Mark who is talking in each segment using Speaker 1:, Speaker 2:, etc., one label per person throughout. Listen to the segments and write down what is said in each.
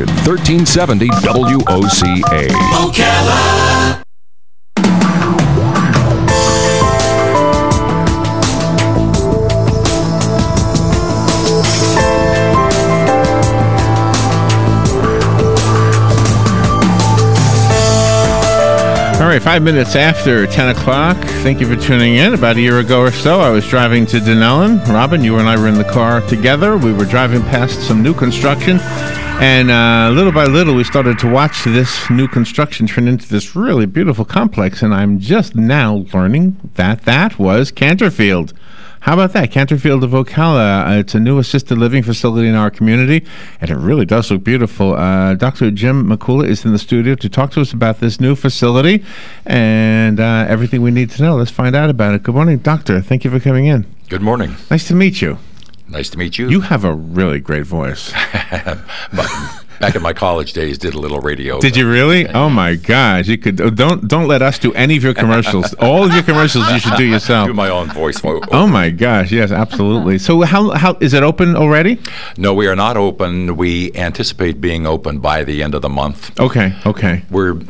Speaker 1: 1370 WOCA.
Speaker 2: Ocala.
Speaker 3: All right, 5 minutes after 10 o'clock. Thank you for tuning in. About a year ago or so, I was driving to Dunellen. Robin, you and I were in the car together. We were driving past some new construction. And little by little, we started to watch this new construction turn into this really beautiful complex. And I'm just now learning that that was Canterfield. How about that? Canterfield of Ocala. It's a new assisted living facility in our community, and it really does look beautiful. Dr. Jim Mikula is in the studio to talk to us about this new facility and everything we need to know. Let's find out about it. Good morning, Doctor. Thank you for coming in.
Speaker 4: Good morning.
Speaker 3: Nice to meet you.
Speaker 4: Nice to meet you.
Speaker 3: You have a really great voice.
Speaker 4: Back in my college days, did a little radio.
Speaker 3: Did you really? Oh my gosh! You could don't let us do any of your commercials. All of your commercials you should do yourself.
Speaker 4: Do my own voice.
Speaker 3: Oh my gosh! Yes, absolutely. So how is it open already?
Speaker 4: No, we are not open. We anticipate being open by the end of the month.
Speaker 3: Okay. Okay.
Speaker 4: We're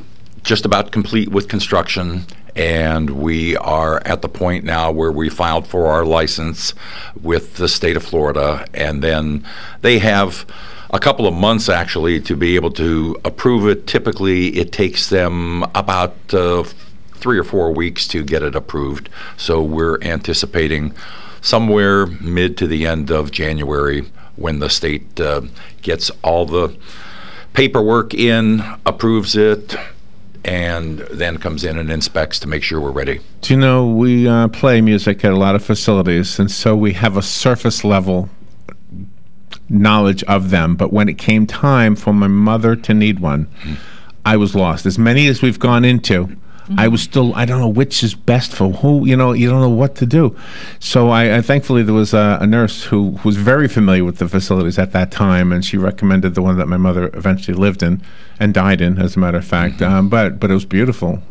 Speaker 4: just about complete with construction. And we are at the point now where we filed for our license with the state of Florida, and then they have a couple of months actually to be able to approve it. Typically, it takes them about 3 or 4 weeks to get it approved. So we're anticipating somewhere mid to the end of January when the state gets all the paperwork in, approves it, and then comes in and inspects to make sure we're ready.
Speaker 3: Do you know, we play music at a lot of facilities, and so we have a surface level knowledge of them. But when it came time for my mother to need one, I was lost. As many as we've gone into, I was still, I don't know which is best for who, you don't know what to do. So I thankfully there was a nurse who was very familiar with the facilities at that time, and she recommended the one that my mother eventually lived in and died in, as a matter of fact. But it was beautiful.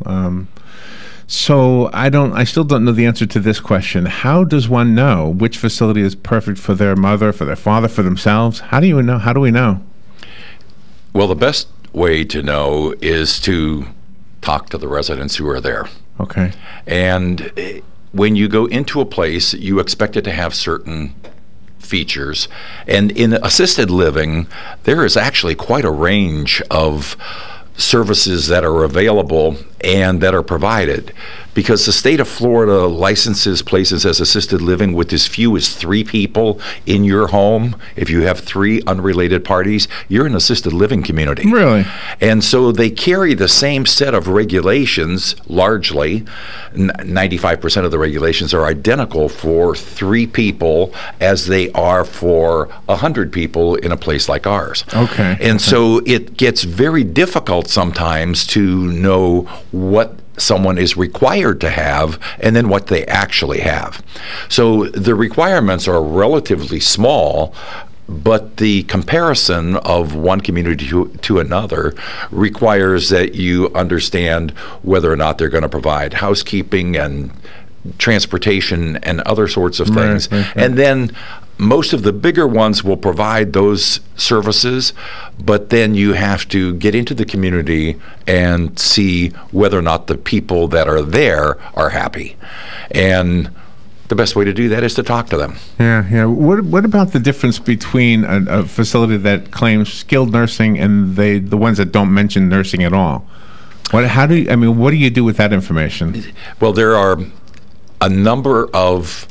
Speaker 3: So I still don't know the answer to this question. How does one know which facility is perfect for their mother, for their father, for themselves? How do you know? How do we know?
Speaker 4: Well, the best way to know is to talk to the residents who are there.
Speaker 3: Okay.
Speaker 4: And when you go into a place, you expect it to have certain features. And in assisted living, there is actually quite a range of services that are available and that are provided, because the state of Florida licenses places as assisted living with as few as 3 people in your home. If you have 3 unrelated parties, you're an assisted living community.
Speaker 3: Really?
Speaker 4: And so they carry the same set of regulations largely. 95% of the regulations are identical for 3 people as they are for 100 people in a place like ours.
Speaker 3: Okay.
Speaker 4: And so it gets very difficult sometimes to know what someone is required to have and then what they actually have. So the requirements are relatively small, but the comparison of one community to another requires that you understand whether or not they're going to provide housekeeping and transportation and other sorts of things. Right. And then most of the bigger ones will provide those services, but then you have to get into the community and see whether or not the people that are there are happy. And the best way to do that is to talk to them.
Speaker 3: Yeah. What about the difference between a facility that claims skilled nursing and the ones that don't mention nursing at all? What do you do with that information?
Speaker 4: Well, there are a number of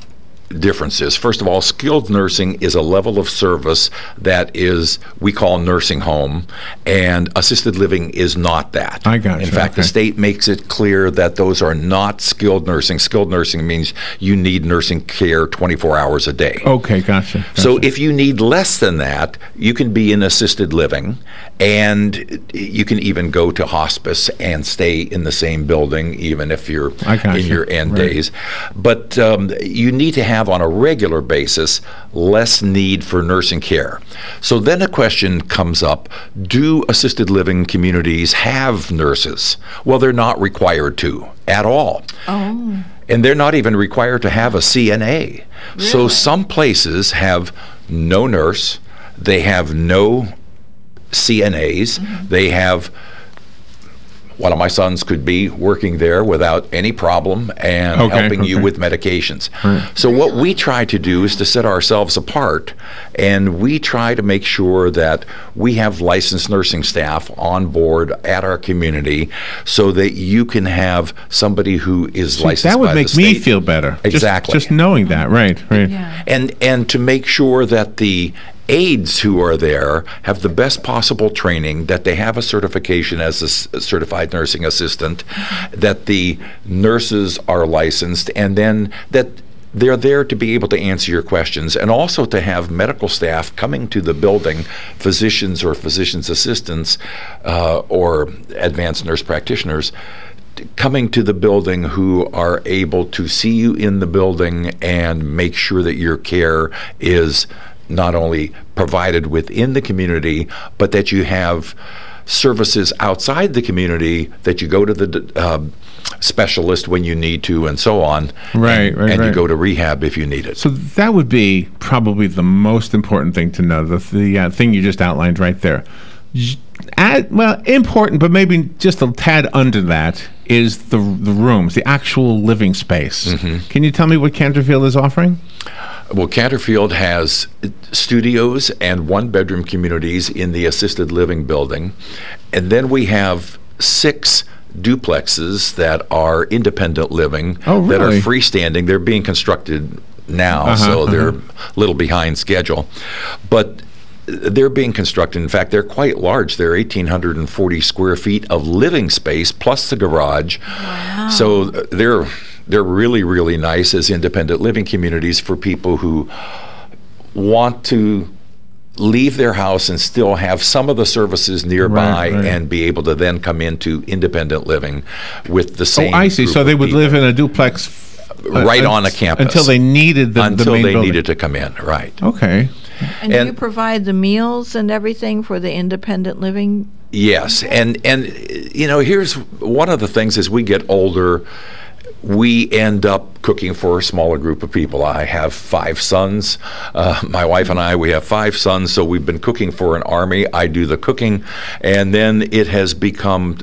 Speaker 4: differences. First of all, skilled nursing is a level of service that is, we call nursing home, and assisted living is not that.
Speaker 3: I got you.
Speaker 4: In fact, the state makes it clear that those are not skilled nursing. Skilled nursing means you need nursing care 24 hours a day.
Speaker 3: Okay, gotcha.
Speaker 4: So if you need less than that, you can be in assisted living, and you can even go to hospice and stay in the same building, even if you're in your end days. But you need to have on a regular basis less need for nursing care. So then a question comes up, do assisted living communities have nurses? Well, they're not required to at all.
Speaker 5: Oh.
Speaker 4: And they're not even required to have a CNA.
Speaker 5: Really?
Speaker 4: So some places have no nurse, they have no CNAs. They have, one of my sons could be working there without any problem and helping you with medications. So what we try to do is to set ourselves apart, and we try to make sure that we have licensed nursing staff on board at our community so that you can have somebody who is licensed by the state.
Speaker 3: That would make me feel better.
Speaker 4: Exactly.
Speaker 3: Just knowing that, right.
Speaker 5: Yeah.
Speaker 4: And to make sure that the aides who are there have the best possible training, that they have a certification as a certified nursing assistant, that the nurses are licensed, and then that they're there to be able to answer your questions, and also to have medical staff coming to the building, physicians or physician's assistants or advanced nurse practitioners, coming to the building who are able to see you in the building and make sure that your care is not only provided within the community, but that you have services outside the community, that you go to the specialist when you need to, and so on. And you go to rehab if you need it.
Speaker 3: So that would be probably the most important thing to know, the thing you just outlined right there. Well, important, but maybe just a tad under that is the rooms, the actual living space. Can you tell me what Canterfield is offering?
Speaker 4: Well, Canterfield has studios and one-bedroom communities in the assisted living building. And then we have 6 duplexes that are independent living, that are freestanding. They're being constructed now, so they're a little behind schedule. But they're being constructed. In fact, they're quite large. They're 1,840 square feet of living space plus the garage. Wow. So they're really, really nice as independent living communities for people who want to leave their house and still have some of the services nearby and be able to then come into independent living with the same.
Speaker 3: Oh, I see. So they would live in a duplex
Speaker 4: right on a campus
Speaker 3: until they needed the main building.
Speaker 4: Needed to come in. Right.
Speaker 3: Okay.
Speaker 5: And do you provide the meals and everything for the independent living?
Speaker 4: Yes, and you know, here's one of the things: as we get older, we end up cooking for a smaller group of people. I have 5 sons. My wife and I, we have 5 sons, so we've been cooking for an army. I do the cooking, and then it has become,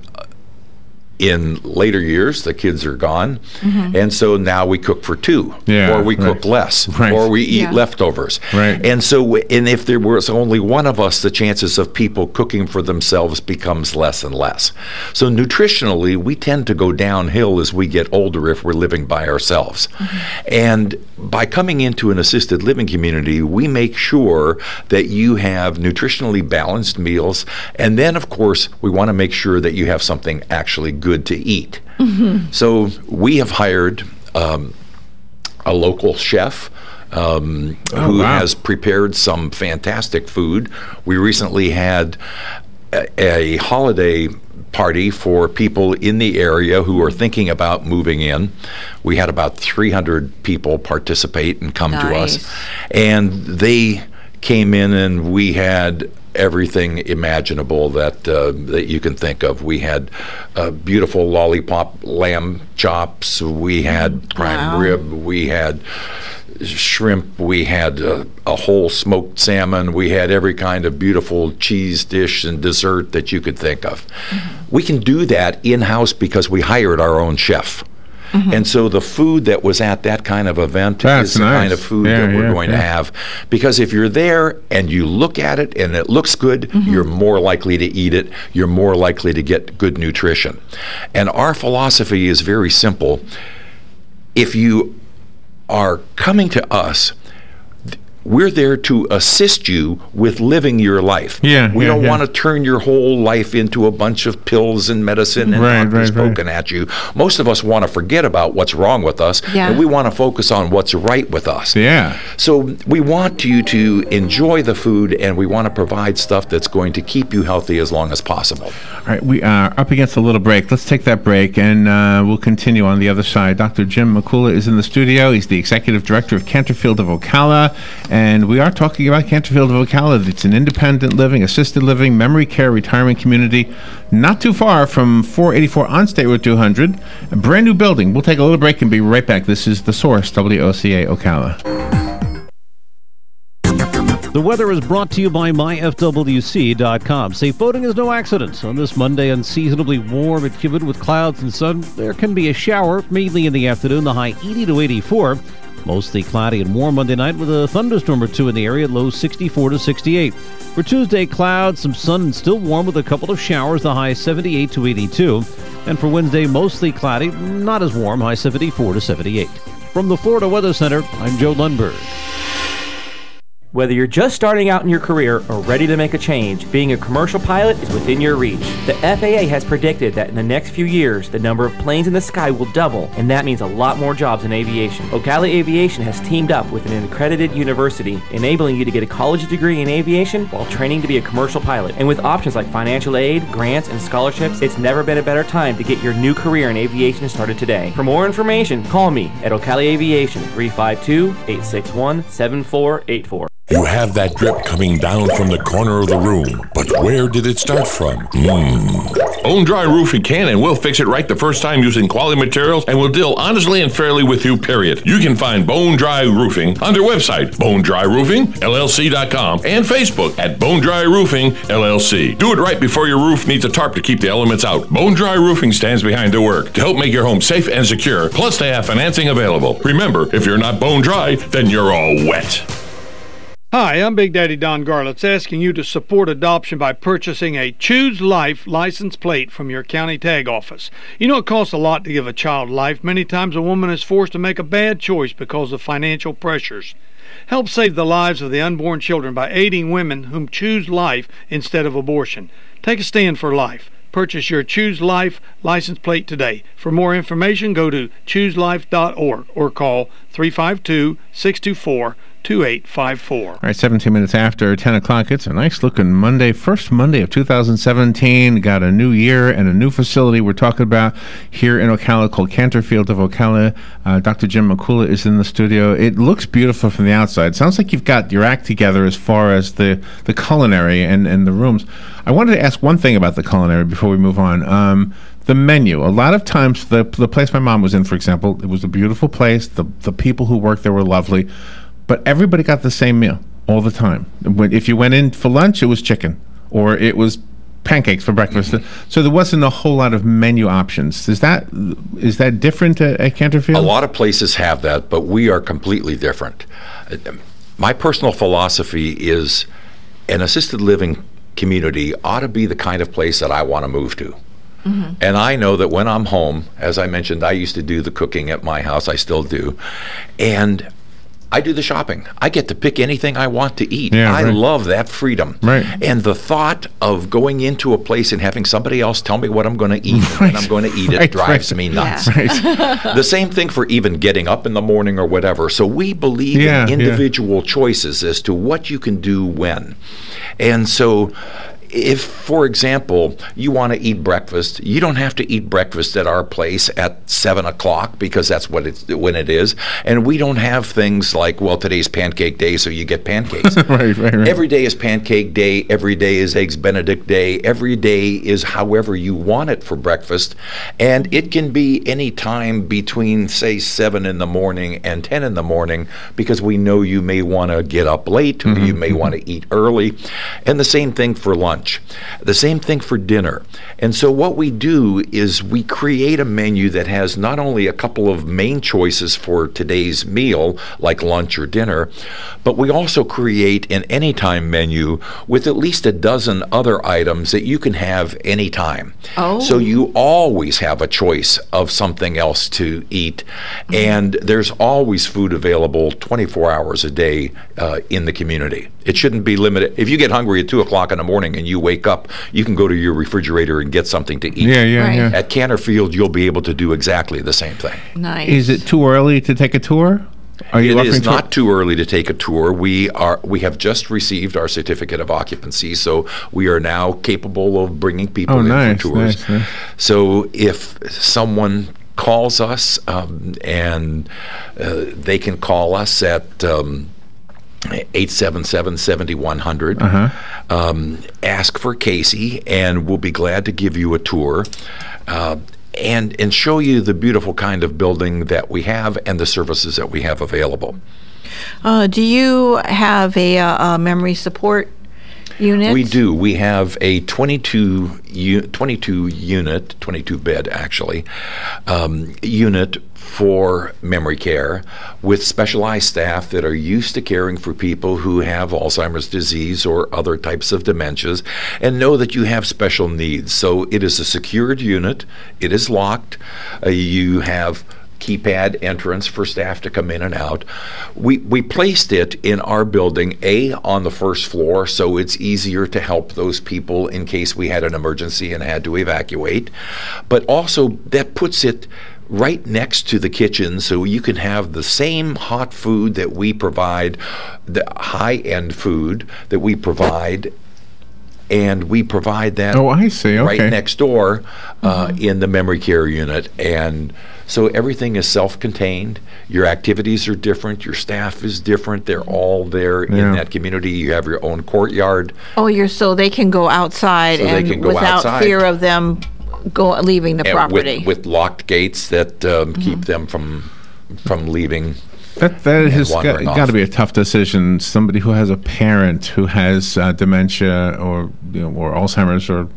Speaker 4: in later years, the kids are gone, and so now we cook for 2, or we cook less, or we eat leftovers. And so, and if there was only one of us, the chances of people cooking for themselves becomes less and less. So nutritionally, we tend to go downhill as we get older if we're living by ourselves. And by coming into an assisted living community, we make sure that you have nutritionally balanced meals, and then, of course, we want to make sure that you have something actually good to eat. So we have hired a local chef who has prepared some fantastic food. We recently had a holiday party for people in the area who are thinking about moving in. We had about 300 people participate and come to us, and they came in, and we had everything imaginable that that you can think of. We had beautiful lollipop lamb chops. We had prime rib. We had shrimp. We had a whole smoked salmon. We had every kind of beautiful cheese dish and dessert that you could think of. We can do that in-house because we hired our own chef. And so the food that was at that kind of event is the kind of food that we're going to have. Because if you're there and you look at it and it looks good, you're more likely to eat it. You're more likely to get good nutrition. And our philosophy is very simple. If you are coming to us, we're there to assist you with living your life. We don't want to turn your whole life into a bunch of pills and medicine and doctors poking at you. Most of us want to forget about what's wrong with us, and we want to focus on what's right with us. So we want you to enjoy the food, and we want to provide stuff that's going to keep you healthy as long as possible.
Speaker 3: All right, we are up against a little break. Let's take that break, and we'll continue on the other side. Dr. Jim Mikula is in the studio. He's the Executive Director of Canterfield of Ocala. And we are talking about Canterfield of Ocala. It's an independent living, assisted living, memory care, retirement community, not too far from 484 on State Road 200. A brand new building. We'll take a little break and be right back. This is The Source, WOCA Ocala.
Speaker 6: The weather is brought to you by myfwc.com. Safe boating is no accident. On this Monday, unseasonably warm and humid with clouds and sun. There can be a shower, mainly in the afternoon, the high 80 to 84. Mostly cloudy and warm Monday night with a thunderstorm or two in the area, low 64 to 68. For Tuesday, clouds, some sun, and still warm with a couple of showers, the high 78 to 82. And for Wednesday, mostly cloudy, not as warm, high 74 to 78. From the Florida Weather Center, I'm Joe Lundberg.
Speaker 7: Whether you're just starting out in your career or ready to make a change, being a commercial pilot is within your reach. The FAA has predicted that in the next few years, the number of planes in the sky will double, and that means a lot more jobs in aviation. Ocala Aviation has teamed up with an accredited university, enabling you to get a college degree in aviation while training to be a commercial pilot. And with options like financial aid, grants, and scholarships, it's never been a better time to get your new career in aviation started today. For more information, call me at Ocala Aviation, 352-861-7484.
Speaker 1: You have that drip coming down from the corner of the room, but where did it start from?
Speaker 2: Bone Dry Roofing can and will fix it right the first time using quality materials and will deal honestly and fairly with you, period. You can find Bone Dry Roofing on their website, bonedryroofingllc.com, and Facebook at Bone Dry Roofing LLC. Do it right before your roof needs a tarp to keep the elements out. Bone Dry Roofing stands behind their work to help make your home safe and secure, plus they have financing available. Remember, if you're not bone dry, then you're all wet.
Speaker 8: Hi, I'm Big Daddy Don Garlitz, asking you to support adoption by purchasing a Choose Life license plate from your county tag office. You know it costs a lot to give a child life. Many times a woman is forced to make a bad choice because of financial pressures. Help save the lives of the unborn children by aiding women who choose life instead of abortion. Take a stand for life. Purchase your Choose Life license plate today. For more information, go to chooselife.org or call 352-624-2854.
Speaker 3: All right, 17 minutes after 10 o'clock. It's a nice looking Monday, first Monday of 2017. Got a new year and a new facility we're talking about here in Ocala called Canterfield of Ocala. Dr. Jim Mikula is in the studio. It looks beautiful from the outside. Sounds like you've got your act together as far as the culinary and the rooms. I wanted to ask one thing about the culinary before we move on. The menu. A lot of times, the place my mom was in, for example, it was a beautiful place. The people who worked there were lovely. But everybody got the same meal all the time. If you went in for lunch, it was chicken, or it was pancakes for breakfast. So there wasn't a whole lot of menu options. Is that different at Canterfield?
Speaker 4: A lot of places have that, but we are completely different. My personal philosophy is an assisted living community ought to be the kind of place that I want to move to. Mm-hmm. And I know that when I'm home, as I mentioned, I used to do the cooking at my house. I still do. And I do the shopping. I get to pick anything I want to eat. I love that freedom.
Speaker 3: Right.
Speaker 4: And the thought of going into a place and having somebody else tell me what I'm going to eat and when I'm going to eat it drives me nuts. The same thing for even getting up in the morning or whatever. So we believe in individual choices as to what you can do when. And so if, for example, you want to eat breakfast, you don't have to eat breakfast at our place at 7 o'clock because that's when it is. And we don't have things like, well, today's pancake day, so you get pancakes.
Speaker 3: Right.
Speaker 4: Every day is pancake day. Every day is Eggs Benedict day. Every day is however you want it for breakfast. And it can be any time between, say, 7 in the morning and 10 in the morning because we know you may want to get up late or you may want to eat early. And the same thing for lunch. The same thing for dinner. And so what we do is we create a menu that has not only a couple of main choices for today's meal, like lunch or dinner, but we also create an anytime menu with at least a dozen other items that you can have anytime. So you always have a choice of something else to eat, and there's always food available 24 hours a day in the community. It shouldn't be limited. If you get hungry at 2 o'clock in the morning and you wake up, you can go to your refrigerator and get something to eat.
Speaker 3: Yeah.
Speaker 4: At Canterfield, you'll be able to do exactly the same thing.
Speaker 5: Nice.
Speaker 3: Is it too early to take a tour?
Speaker 4: It is not too early to take a tour. We have just received our certificate of occupancy, so we are now capable of bringing people in for tours.
Speaker 3: Nice.
Speaker 4: So if someone calls us, and they can call us at 877-7100. Ask for Casey, and we'll be glad to give you a tour and show you the beautiful kind of building that we have and the services that we have available.
Speaker 5: Do you have a memory support unit?
Speaker 4: We do. We have a 22 unit, 22 bed actually, unit for memory care with specialized staff that are used to caring for people who have Alzheimer's disease or other types of dementias and know that you have special needs. So it is a secured unit. It is locked. You have keypad entrance for staff to come in and out. We placed it in our building, on the first floor, so it's easier to help those people in case we had an emergency and had to evacuate. But also that puts it right next to the kitchen, so you can have the same hot food that we provide, the high-end food that we provide, and we provide that
Speaker 3: I see. Okay.
Speaker 4: right next door in the memory care unit. And so everything is self-contained. Your activities are different. Your staff is different. They're all there in that community. You have your own courtyard.
Speaker 5: So they can go outside without fear of them leaving the property.
Speaker 4: With locked gates that keep them from leaving.
Speaker 3: That has got to be a tough decision. Somebody who has a parent who has dementia or Alzheimer's, or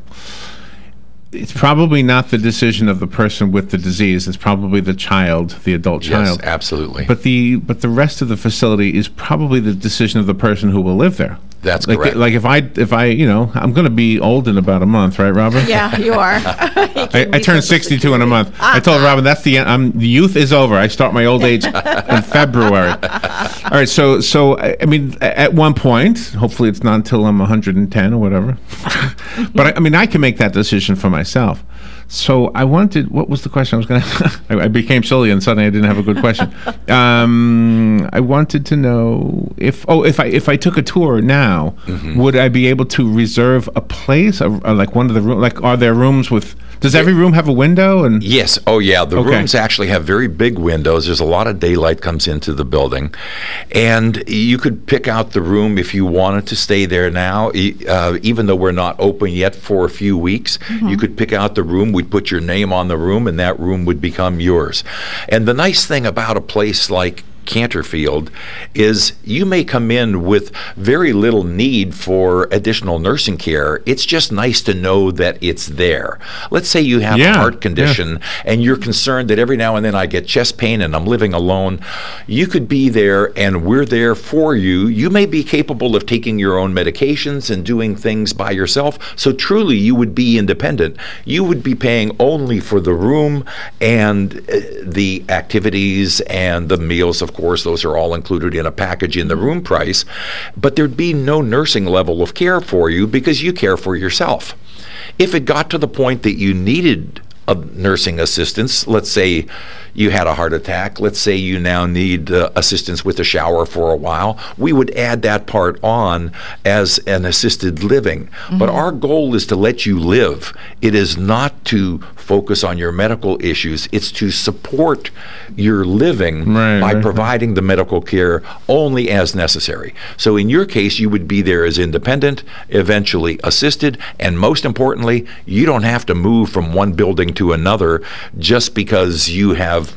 Speaker 3: it's probably not the decision of the person with the disease. It's probably the child, the adult child.
Speaker 4: Yes, absolutely.
Speaker 3: But the rest of the facility is probably the decision of the person who will live there.
Speaker 4: That's correct.
Speaker 3: Like if I I'm going to be old in about a month, right, Robin?
Speaker 5: Yeah, you are.
Speaker 3: I turned 62 in a month. I told Robin that's the end. The youth is over. I start my old age in February. All right, so I mean, at one point, hopefully it's not until I'm 110 or whatever. But I mean, I can make that decision for myself. So I wanted. What was the question I was going to? I became silly and suddenly I didn't have a good question. I wanted to know if I took a tour now, would I be able to reserve a place, like one of the rooms? Like, are there rooms with? Does every room have a window? And
Speaker 4: yes. Oh, yeah. The rooms actually have very big windows. There's a lot of daylight comes into the building, and you could pick out the room if you wanted to stay there now. Even though we're not open yet for a few weeks, you could pick out the room. We'd put your name on the room, and that room would become yours. And the nice thing about a place like Canterfield is you may come in with very little need for additional nursing care. It's just nice to know that it's there. Let's say you have a heart condition and you're concerned that every now and then I get chest pain and I'm living alone. You could be there and we're there for you. You may be capable of taking your own medications and doing things by yourself. So truly you would be independent. You would be paying only for the room and the activities and the meals. Of course, those are all included in a package in the room price, but there'd be no nursing level of care for you because you care for yourself. If it got to the point that you needed a nursing assistance, let's say you had a heart attack, let's say you now need assistance with a shower for a while, we would add that part on as an assisted living. But our goal is to let you live. It is not to focus on your medical issues. It's to support your living by providing the medical care only as necessary. So in your case, you would be there as independent, eventually assisted, and most importantly, you don't have to move from one building to another just because you have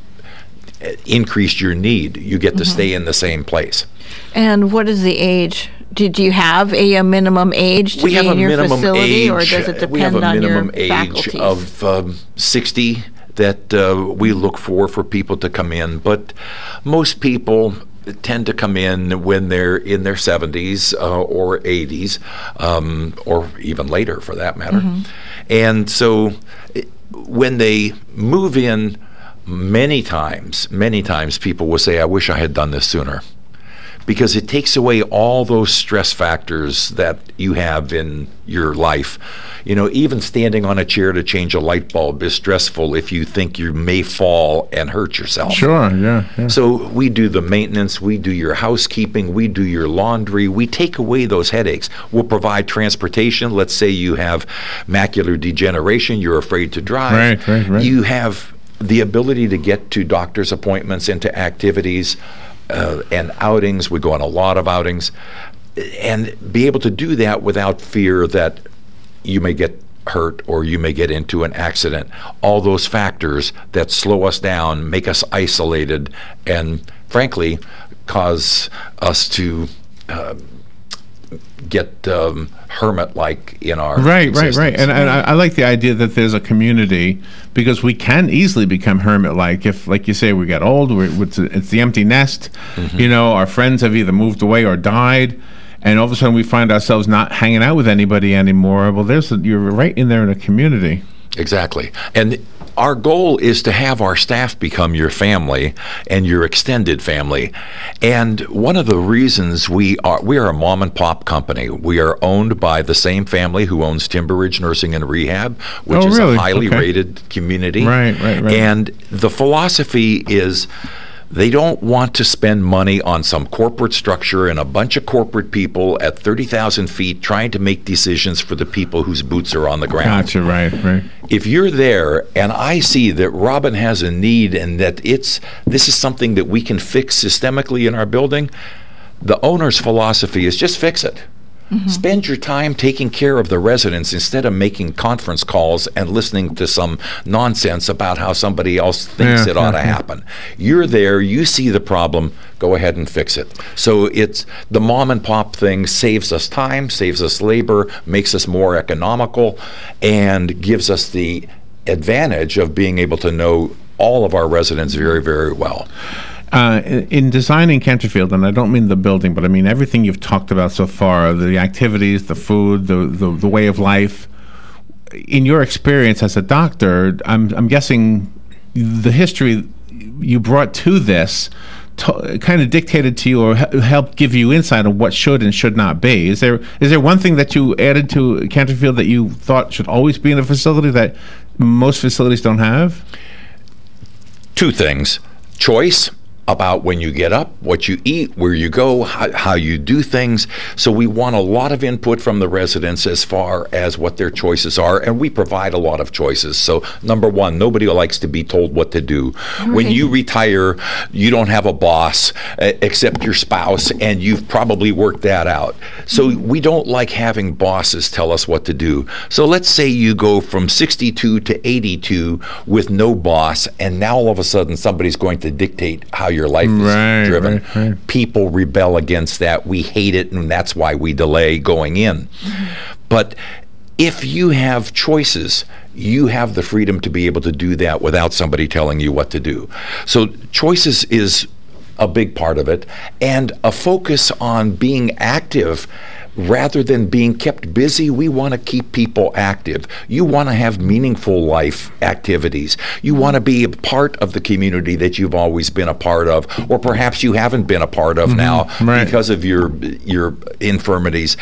Speaker 4: increased your need. You get to stay in the same place.
Speaker 5: And what is the age? Did you have a minimum age to be in your facility, or does it depend on your faculties? We have a minimum age of 60 that we look for people to come in, but most people tend to come in when they're in their 70s or 80s, or even later for that matter. And so when they move in, many times people will say, I wish I had done this sooner. Because it takes away all those stress factors that you have in your life. You know, even standing on a chair to change a light bulb is stressful if you think you may fall and hurt yourself.
Speaker 3: Sure, yeah.
Speaker 4: So we do the maintenance, we do your housekeeping, we do your laundry, we take away those headaches. We'll provide transportation. Let's say you have macular degeneration, you're afraid to drive.
Speaker 3: Right.
Speaker 4: You have the ability to get to doctor's appointments and to activities and outings. We go on a lot of outings, and be able to do that without fear that you may get hurt or you may get into an accident. All those factors that slow us down, make us isolated, and frankly cause us to get hermit-like in our existence.
Speaker 3: Right. And I like the idea that there's a community, because we can easily become hermit-like if, like you say, we get old. It's the empty nest. Our friends have either moved away or died, and all of a sudden we find ourselves not hanging out with anybody anymore. Well, you're right in there in a community.
Speaker 4: Exactly. And our goal is to have our staff become your family and your extended family. And one of the reasons we are a mom and pop company. We are owned by the same family who owns Timber Ridge Nursing and Rehab, which is a highly rated community.
Speaker 3: Right.
Speaker 4: And the philosophy is they don't want to spend money on some corporate structure and a bunch of corporate people at 30,000 feet trying to make decisions for the people whose boots are on the ground.
Speaker 3: Gotcha, right.
Speaker 4: If you're there and I see that Robin has a need and that this is something that we can fix systemically in our building, the owner's philosophy is just fix it. Spend your time taking care of the residents instead of making conference calls and listening to some nonsense about how somebody else thinks it ought to happen. You're there, you see the problem, go ahead and fix it. So it's the mom and pop thing saves us time, saves us labor, makes us more economical, and gives us the advantage of being able to know all of our residents very, very well.
Speaker 3: In designing Canterfield, and I don't mean the building, but I mean everything you've talked about so far, the activities, the food, the way of life, in your experience as a doctor, I'm guessing the history you brought to this kind of dictated to you or helped give you insight on what should and should not be. Is there one thing that you added to Canterfield that you thought should always be in a facility that most facilities don't have?
Speaker 4: Two things. Choice about when you get up, what you eat, where you go, how you do things. So we want a lot of input from the residents as far as what their choices are, and we provide a lot of choices. So number one, nobody likes to be told what to do. Right. When you retire, you don't have a boss except your spouse, and you've probably worked that out. So we don't like having bosses tell us what to do. So let's say you go from 62 to 82 with no boss, and now all of a sudden somebody's going to dictate how your life is driven. Right. People rebel against that. We hate it, and that's why we delay going in. But if you have choices, you have the freedom to be able to do that without somebody telling you what to do. So choices is a big part of it, and a focus on being active rather than being kept busy. We want to keep people active. You want to have meaningful life activities. You want to be a part of the community that you've always been a part of, or perhaps you haven't been a part of now because of your infirmities.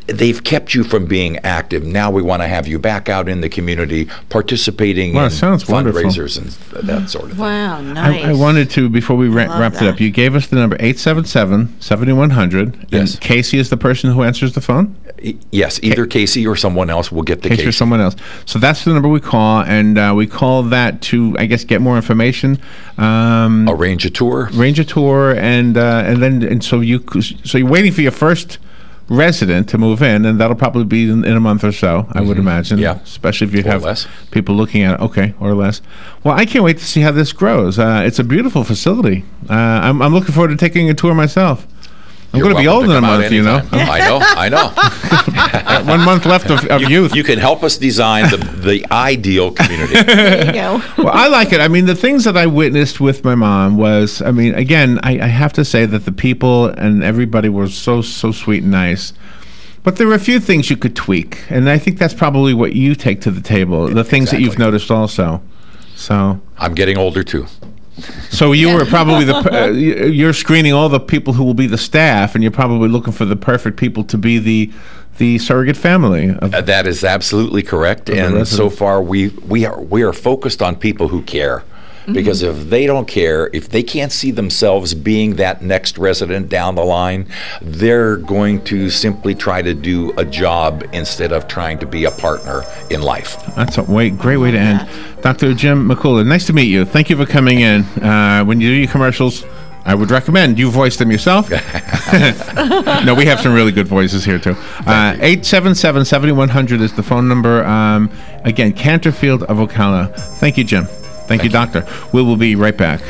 Speaker 4: They've kept you from being active. Now we want to have you back out in the community participating in fundraisers and that sort of thing.
Speaker 5: Wow, nice.
Speaker 3: I wanted to, before we wrapped it up, you gave us the number 877-7100.
Speaker 4: Yes.
Speaker 3: And Casey is the person who answers the phone?
Speaker 4: Yes, either Casey or someone else will get the case.
Speaker 3: Casey or someone else. So that's the number we call, and we call that to, I guess, get more information.
Speaker 4: Arrange a tour.
Speaker 3: And so you're waiting for your first resident to move in, and that'll probably be in a month or so, I would imagine.
Speaker 4: Yeah.
Speaker 3: Especially if you have
Speaker 4: less.
Speaker 3: people looking at it. Okay, or less. Well, I can't wait to see how this grows. It's a beautiful facility. I'm looking forward to taking a tour myself. I'm going to be old in a month, you know.
Speaker 4: I know.
Speaker 3: 1 month left of youth.
Speaker 4: You can help us design the ideal community.
Speaker 5: There you go.
Speaker 3: Well, I like it. I mean, the things that I witnessed with my mom was, I mean, again, I have to say that the people and everybody were so sweet and nice. But there were a few things you could tweak, and I think that's probably what you take to the table, the things that you've noticed also. So
Speaker 4: I'm getting older, too.
Speaker 3: So you were probably you're screening all the people who will be the staff, and you're probably looking for the perfect people to be the surrogate family.
Speaker 4: That is absolutely correct. And so far, we are focused on people who care. Because if they don't care, if they can't see themselves being that next resident down the line, they're going to simply try to do a job instead of trying to be a partner in life.
Speaker 3: That's a great way to end. Dr. Jim Mikula, nice to meet you. Thank you for coming in. When you do your commercials, I would recommend you voice them yourself. No, we have some really good voices here, too. 877-7100 is the phone number. Again, Canterfield of Ocala. Thank you, Jim. Thank you, Doctor. We will be right back.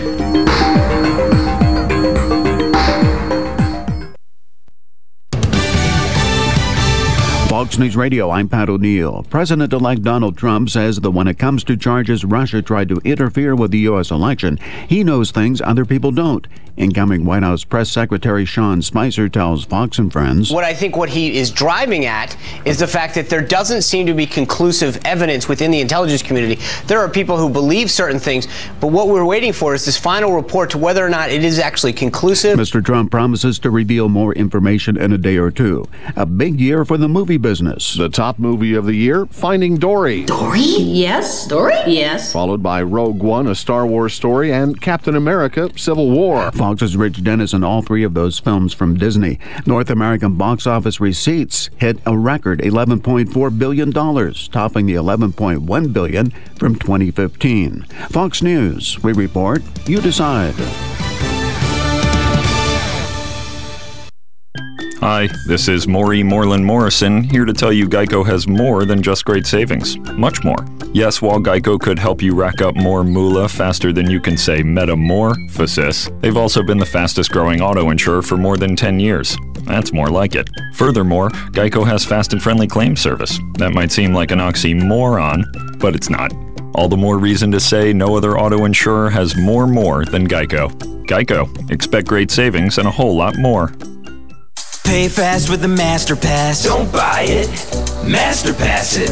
Speaker 9: Fox News Radio, I'm Pat O'Neill. President-elect Donald Trump says that when it comes to charges Russia tried to interfere with the U.S. election, he knows things other people don't. Incoming White House Press Secretary Sean Spicer tells Fox and Friends,
Speaker 10: what he is driving at is the fact that there doesn't seem to be conclusive evidence within the intelligence community. There are people who believe certain things, but what we're waiting for is this final report to whether or not it is actually conclusive.
Speaker 9: Mr. Trump promises to reveal more information in a day or two. A big year for the movie business.
Speaker 11: The top movie of the year, Finding Dory.
Speaker 12: Dory? Yes. Dory? Yes.
Speaker 11: Followed by Rogue One, a Star Wars story, and Captain America, Civil War.
Speaker 9: Fox's Rich Dennis in all three of those films from Disney. North American box office receipts hit a record $11.4 billion, topping the $11.1 billion from 2015. Fox News, we report, you decide.
Speaker 13: Hi, this is Maury Moreland Morrison, here to tell you Geico has more than just great savings. Much more. Yes, while Geico could help you rack up more moolah faster than you can say metamorphosis, they've also been the fastest growing auto insurer for more than 10 years. That's more like it. Furthermore, Geico has fast and friendly claim service. That might seem like an oxymoron, but it's not. All the more reason to say no other auto insurer has more than Geico. Geico. Expect great savings and a whole lot more.
Speaker 14: Pay fast with the Master Pass. Don't buy it, Master Pass it.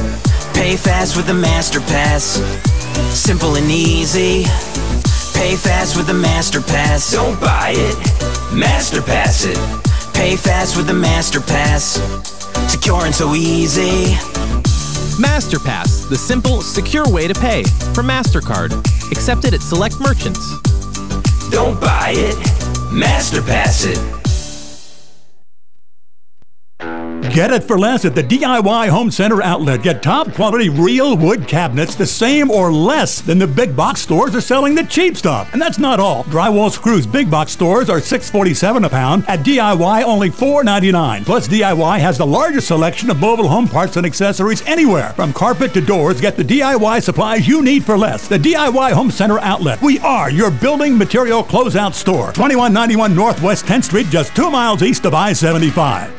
Speaker 14: Pay fast with the Master Pass. Simple and easy. Pay fast with the Master Pass. Don't buy it, Master Pass it. Pay fast with the Master Pass. Secure and so easy.
Speaker 15: Master Pass, the simple, secure way to pay from MasterCard. Accepted at select merchants.
Speaker 14: Don't buy it, Master Pass it.
Speaker 16: Get it for less at the DIY Home Center outlet. Get top quality real wood cabinets the same or less than the big box stores are selling the cheap stuff. And that's not all. Drywall screws big box stores are $6.47 a pound. At DIY, only $4.99. Plus, DIY has the largest selection of mobile home parts and accessories anywhere. From carpet to doors, get the DIY supplies you need for less. The DIY Home Center outlet. We are your building material closeout store. 2191 Northwest 10th Street, just 2 miles east of I-75.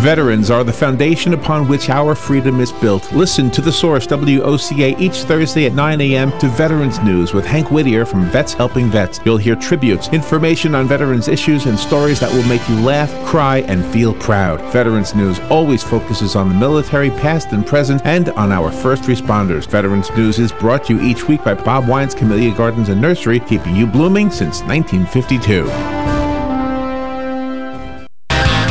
Speaker 3: Veterans are the foundation upon which our freedom is built. Listen to The Source, WOCA, each Thursday at 9 a.m. to Veterans News with Hank Whittier from Vets Helping Vets. You'll hear tributes, information on veterans issues, and stories that will make you laugh, cry, and feel proud. Veterans News always focuses on the military, past and present, and on our first responders. Veterans News is brought to you each week by Bob Wine's Camellia Gardens and Nursery, keeping you blooming since 1952.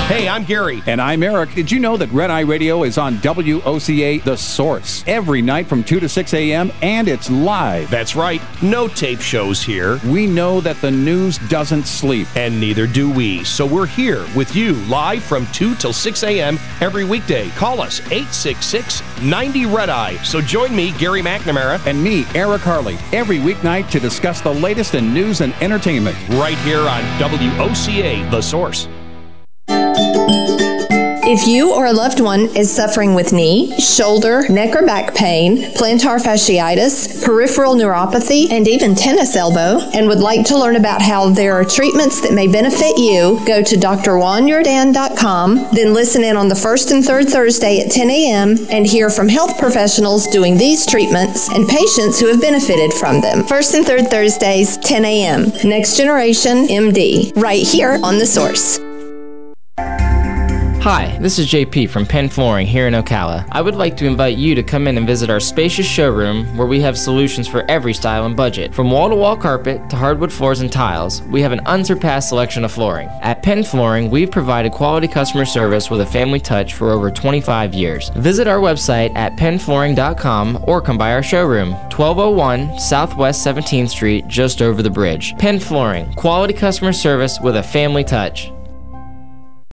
Speaker 17: Hey, I'm Gary.
Speaker 18: And I'm Eric. Did you know that Red Eye Radio is on WOCA The Source every night from 2 to 6 a.m. and it's live?
Speaker 17: That's right. No tape shows here.
Speaker 18: We know that the news doesn't sleep.
Speaker 17: And neither do we. So we're here with you live from 2 till 6 a.m. every weekday. Call us 866-90-RED-EYE. So join me, Gary McNamara.
Speaker 18: And me, Eric Harley, every weeknight to discuss the latest in news and entertainment.
Speaker 17: Right here on WOCA The Source.
Speaker 19: If you or a loved one is suffering with knee, shoulder, neck or back pain, plantar fasciitis, peripheral neuropathy, and even tennis elbow, and would like to learn about how there are treatments that may benefit you, go to drjuanyordan.com, then listen in on the first and third Thursday at 10 a.m. and hear from health professionals doing these treatments and patients who have benefited from them. First and third Thursdays, 10 a.m. Next Generation MD, right here on The Source.
Speaker 20: Hi, this is JP from Penn Flooring here in Ocala. I would like to invite you to come in and visit our spacious showroom where we have solutions for every style and budget. From wall-to-wall carpet to hardwood floors and tiles, we have an unsurpassed selection of flooring. At Penn Flooring, we've provided quality customer service with a family touch for over 25 years. Visit our website at pennflooring.com or come by our showroom, 1201 Southwest 17th Street, just over the bridge. Penn Flooring, quality customer service with a family touch.